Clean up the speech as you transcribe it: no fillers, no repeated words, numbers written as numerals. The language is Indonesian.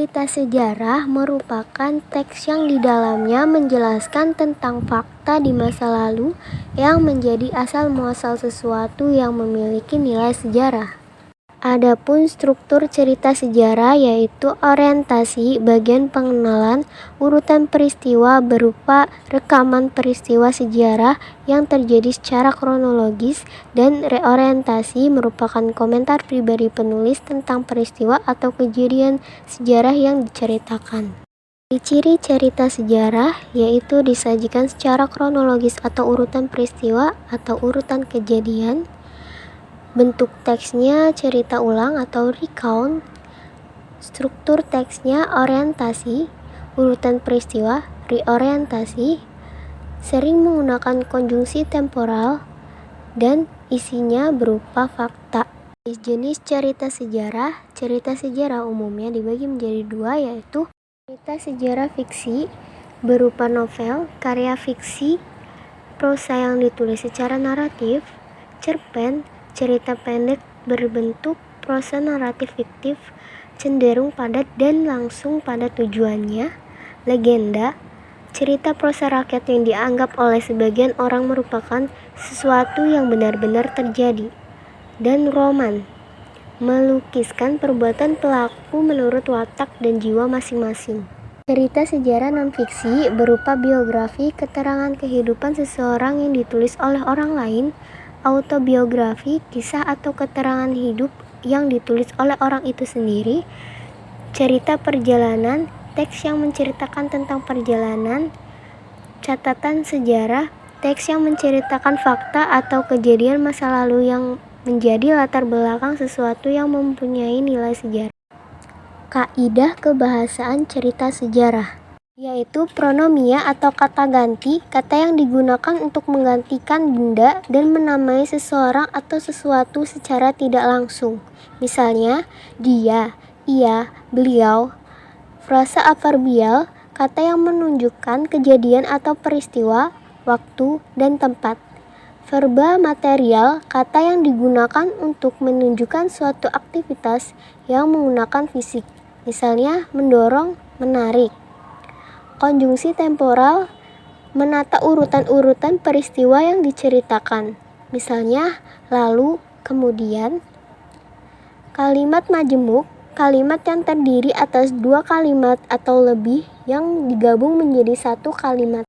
Cerita sejarah merupakan teks yang di dalamnya menjelaskan tentang fakta di masa lalu yang menjadi asal-muasal sesuatu yang memiliki nilai sejarah. Adapun struktur cerita sejarah yaitu orientasi, bagian pengenalan, urutan peristiwa berupa rekaman peristiwa sejarah yang terjadi secara kronologis, dan reorientasi merupakan komentar pribadi penulis tentang peristiwa atau kejadian sejarah yang diceritakan. Ciri cerita sejarah yaitu disajikan secara kronologis atau urutan peristiwa atau urutan kejadian. Bentuk teksnya cerita ulang atau recount. Struktur teksnya orientasi, urutan peristiwa, reorientasi. Sering menggunakan konjungsi temporal dan isinya berupa fakta. Jenis cerita sejarah umumnya dibagi menjadi dua, yaitu cerita sejarah fiksi berupa novel, karya fiksi, prosa yang ditulis secara naratif, cerpen, cerita pendek berbentuk prosa naratif fiktif, cenderung padat dan langsung pada tujuannya, legenda, cerita prosa rakyat yang dianggap oleh sebagian orang merupakan sesuatu yang benar-benar terjadi, dan roman, melukiskan perbuatan pelaku menurut watak dan jiwa masing-masing. Cerita sejarah non-fiksi berupa biografi, keterangan kehidupan seseorang yang ditulis oleh orang lain, autobiografi, kisah atau keterangan hidup yang ditulis oleh orang itu sendiri, cerita perjalanan, teks yang menceritakan tentang perjalanan, catatan sejarah, teks yang menceritakan fakta atau kejadian masa lalu yang menjadi latar belakang sesuatu yang mempunyai nilai sejarah. Kaidah kebahasaan cerita sejarah yaitu pronomia atau kata ganti, kata yang digunakan untuk menggantikan benda dan menamai seseorang atau sesuatu secara tidak langsung. Misalnya, dia, ia, beliau. Frasa adverbial, kata yang menunjukkan kejadian atau peristiwa, waktu, dan tempat. Verba material, kata yang digunakan untuk menunjukkan suatu aktivitas yang menggunakan fisik. Misalnya, mendorong, menarik. Konjungsi temporal, menata urutan-urutan peristiwa yang diceritakan. Misalnya, lalu, kemudian. Kalimat majemuk, kalimat yang terdiri atas dua kalimat atau lebih yang digabung menjadi satu kalimat.